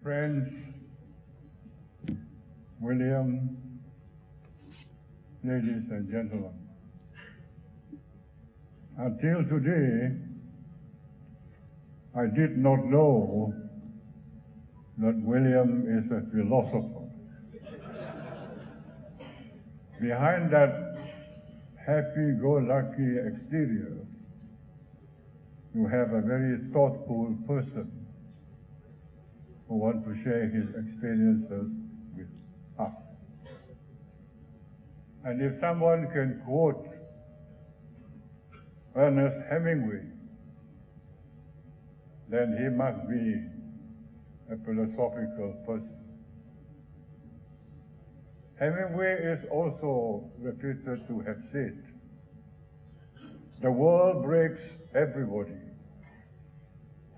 Friends, William, ladies and gentlemen, until today, I did not know that William is a philosopher. Behind that happy-go-lucky exterior, you have a very thoughtful person who wants to share his experiences with us. And if someone can quote Ernest Hemingway, then he must be a philosophical person. Hemingway is also reputed to have said, "The world breaks everybody,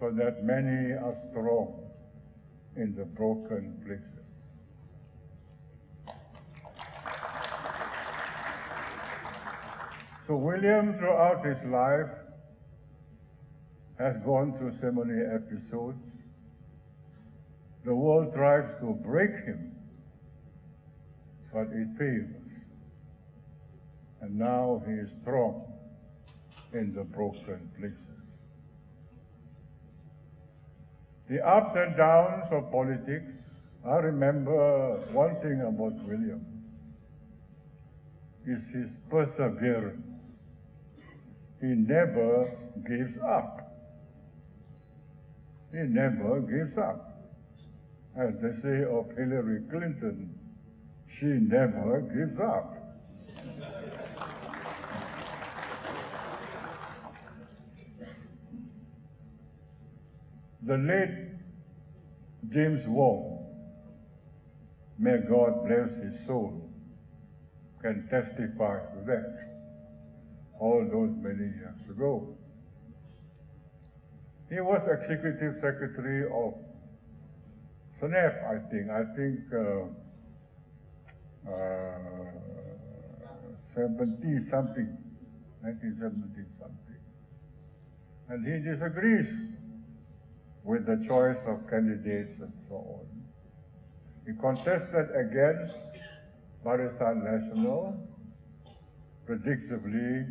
so that many are strong in the broken places." So William, throughout his life, has gone through so many episodes. The world tries to break him, but it fails. And now he is strong in the broken places. The ups and downs of politics, I remember one thing about William, is his perseverance. He never gives up. He never gives up. As they say of Hillary Clinton, she never gives up. The late James Wong, may God bless his soul, can testify to that all those many years ago. He was Executive Secretary of SNAP, I think 1970-something. And he disagrees with the choice of candidates and so on. He contested against Barisan Nasional. Predictably,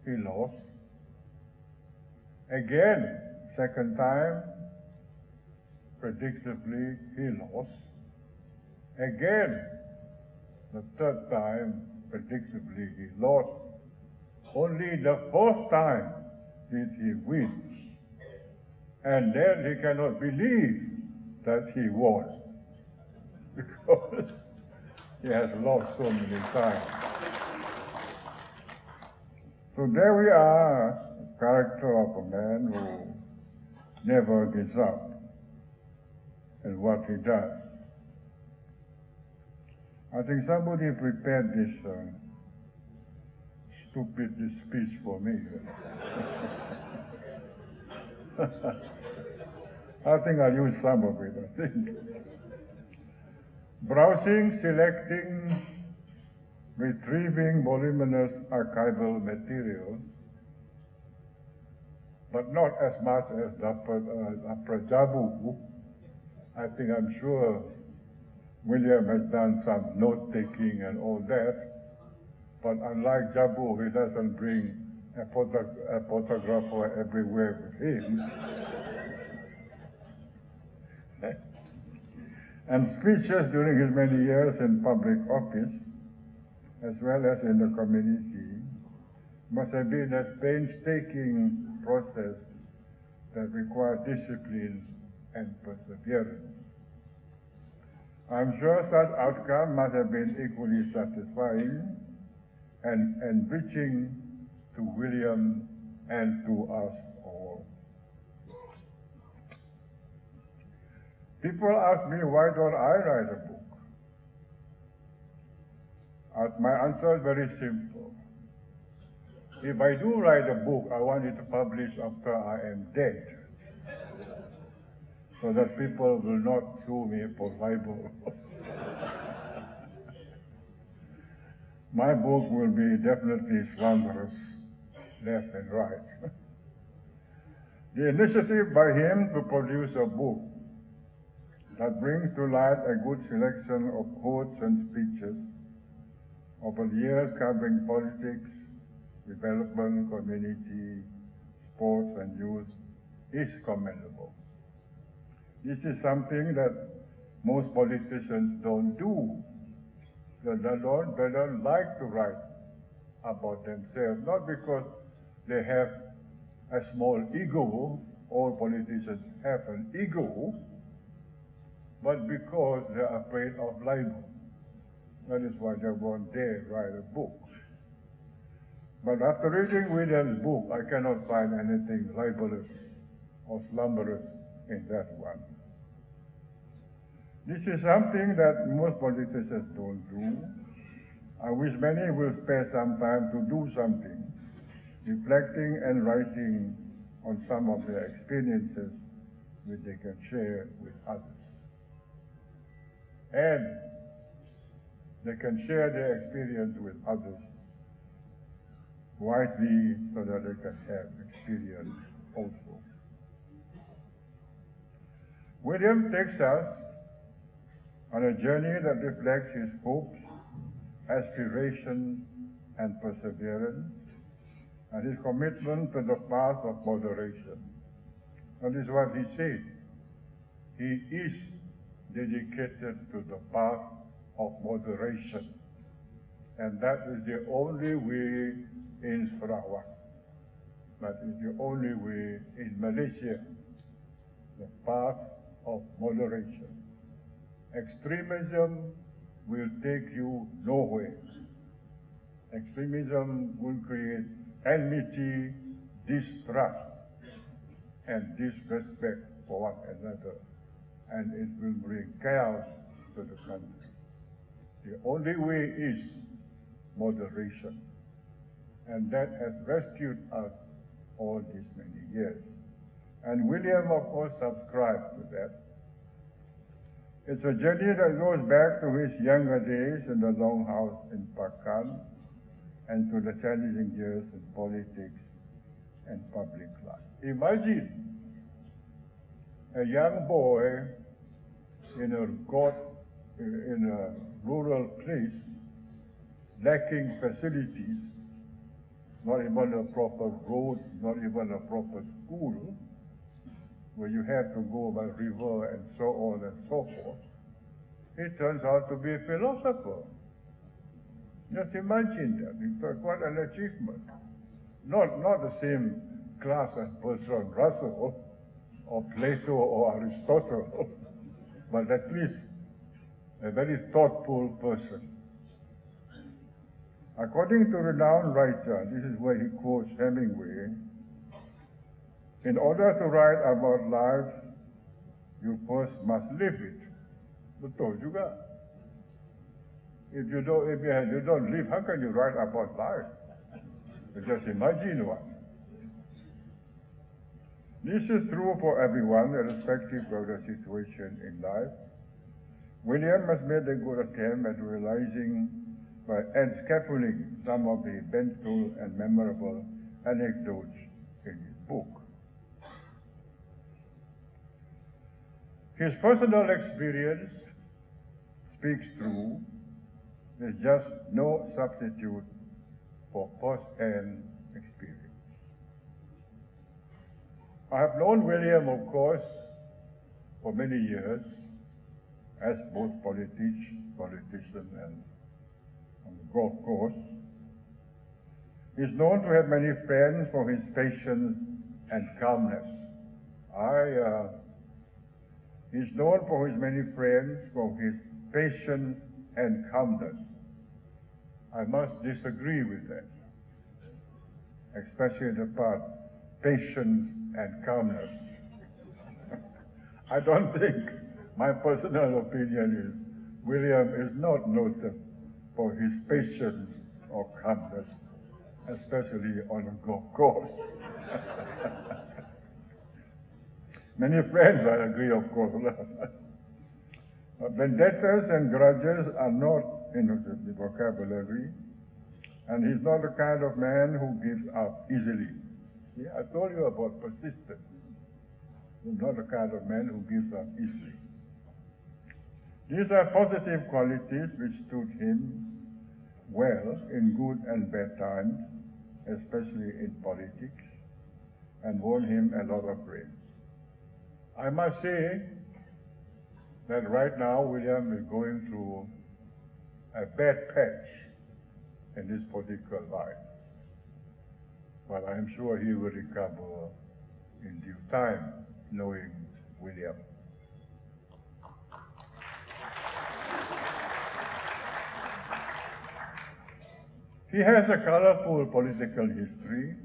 he lost. Again, second time, predictably, he lost. Again, the third time, predictably, he lost. Only the fourth time did he win. And then he cannot believe that he won, because he has lost so many times. So there we are, a character of a man who never gives up in what he does. I think somebody prepared this stupid speech for me. I think I'll use some of it, I think. Browsing, selecting, retrieving voluminous archival materials, but not as much as Prajabu. I think I'm sure William has done some note-taking and all that, but unlike Jabu, he doesn't bring a photographer everywhere with him. And speeches during his many years in public office, as well as in the community, must have been a painstaking process that required discipline and perseverance. I'm sure such outcome must have been equally satisfying and enriching to William and to us all. People ask me, why don't I write a book? My answer is very simple. If I do write a book, I want it to publish after I am dead, so that people will not sue me for libel. My book will be definitely slanderous, left and right. The initiative by him to produce a book that brings to light a good selection of quotes and speeches over the years covering politics, development, community, sports, and youth is commendable. This is something that most politicians don't do. They don't like to write about themselves, not because they have a small ego. All politicians have an ego, but because they're afraid of libel. That is why they won't dare write a book. But after reading William's book, I cannot find anything libelous or slanderous in that one. This is something that most politicians don't do. I wish many will spare some time to do something, reflecting and writing on some of their experiences which they can share with others. And they can share their experience with others widely so that they can have experience also. William takes us on a journey that reflects his hopes, aspirations, and perseverance, and his commitment to the path of moderation. That is what he said. He is dedicated to the path of moderation. And that is the only way in Sarawak. That is the only way in Malaysia. The path of moderation. Extremism will take you nowhere. Extremism will create enmity, distrust, and disrespect for one another, and it will bring chaos to the country. The only way is moderation, and that has rescued us all these many years. And William, of course, subscribed to that. It's a journey that goes back to his younger days in the Longhouse in Pakan and to the challenging years in politics and public life. Imagine a young boy in a rural place, lacking facilities, not even a proper road, not even a proper school, where you have to go by river and so on and so forth. He turns out to be a philosopher. Just imagine that. It's quite an achievement. Not the same class as Bertrand Russell or Plato or Aristotle, but at least a very thoughtful person. According to renowned writer, this is where he quotes Hemingway, in order to write about life, you first must live it. Betul juga. If you don't live, how can you write about life? You just imagine one. This is true for everyone, irrespective of the situation in life. William has made a good attempt at realizing and scaffolding some of the eventful and memorable anecdotes in his book. His personal experience speaks through. There's just no substitute for first-hand experience. I have known William, of course, for many years, as both politician and on the golf course. He's known to have many friends for his patience and calmness. He's known for his many friends for his patience and calmness. I must disagree with that, especially the part patience and calmness. I don't think, my personal opinion is, William is not noted for his patience or calmness, especially on a golf course. Many friends, I agree, of course. Vendettas and grudges are not in the vocabulary, and he's not the kind of man who gives up easily. See, I told you about persistence. He's not the kind of man who gives up easily. These are positive qualities which stood him well in good and bad times, especially in politics, and won him a lot of praise. I must say that right now William is going through a bad patch in his political life. But I am sure he will recover in due time, knowing William. He has a colorful political history.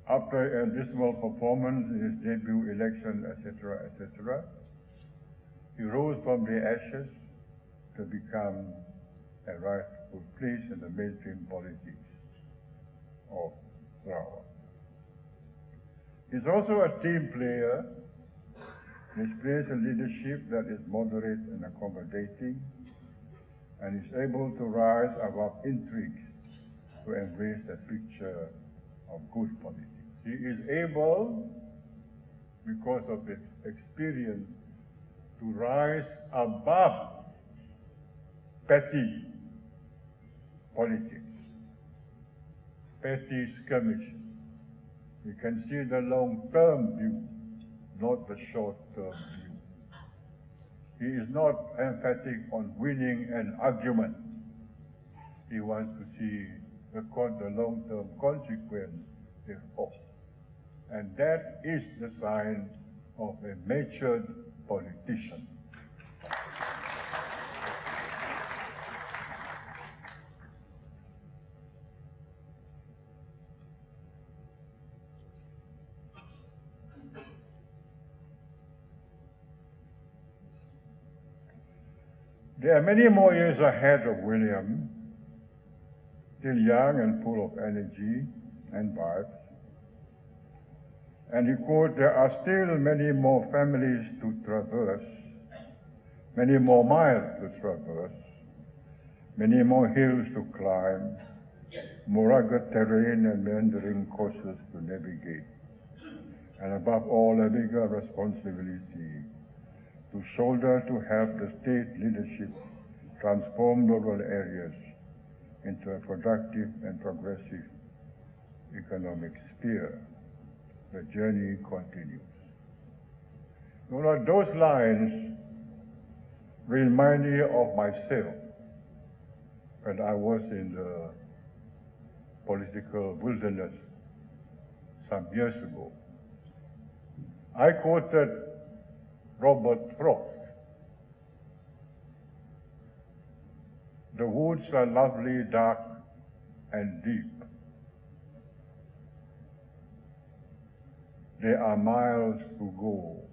After a dismal performance in his debut election, etc., etc., he rose from the ashes to become a rightful place in the mainstream politics of Sarawak. He's also a team player. He displays a leadership that is moderate and accommodating, and is able to rise above intrigues to embrace the picture of good politics. He is able, because of his experience, to rise above petty politics, petty skirmishes. You can see the long-term view, not the short-term view. He is not emphatic on winning an argument. He wants to see the long-term consequence thereof. And that is the sign of a matured politician. There are many more years ahead of William, still young and full of energy and vibes. And he quote, "There are still many more families to traverse, many more miles to traverse, many more hills to climb, more rugged terrain and meandering courses to navigate, and above all, a bigger responsibility to shoulder to help the state leadership transform rural areas into a productive and progressive economic sphere. The journey continues." You know, those lines remind me of myself when I was in the political wilderness some years ago. I quoted Robert Frost. "The woods are lovely, dark, and deep. There are miles to go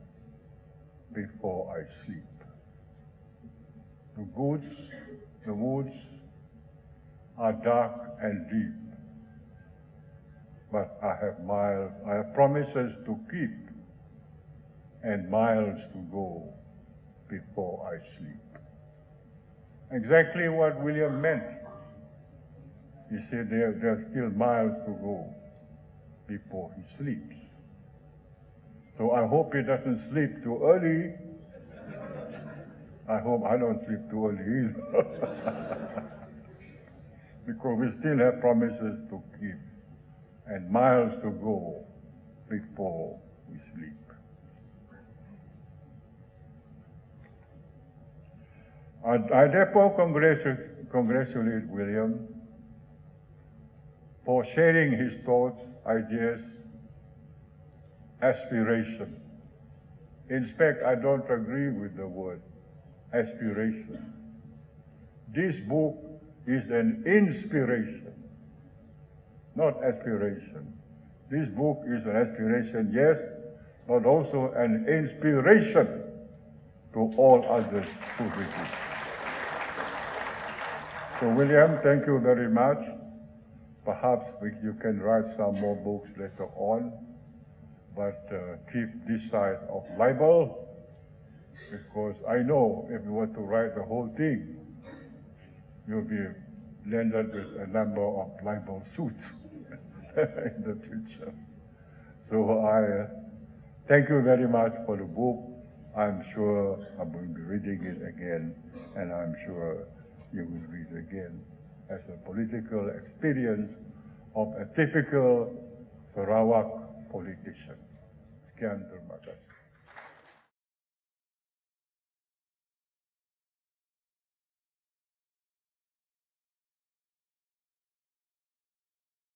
before I sleep." The woods are dark and deep, but I have promises to keep and miles to go before I sleep. Exactly what William meant. He said there are still miles to go before he sleeps. So I hope he doesn't sleep too early. I hope I don't sleep too early either. Because we still have promises to keep and miles to go before we sleep. I therefore congratulate William for sharing his thoughts, ideas, aspiration. In fact, I don't agree with the word aspiration. This book is an inspiration, not aspiration. This book is an aspiration, yes, but also an inspiration to all others who read it. So William, thank you very much. Perhaps you can write some more books later on, but keep this side of libel, because I know if you were to write the whole thing, you'll be landed with a number of libel suits in the future. So I thank you very much for the book. I'm sure I will be reading it again, and I'm sure you will read it again as a political experience of a typical Sarawak politician. Sekian, terima kasih.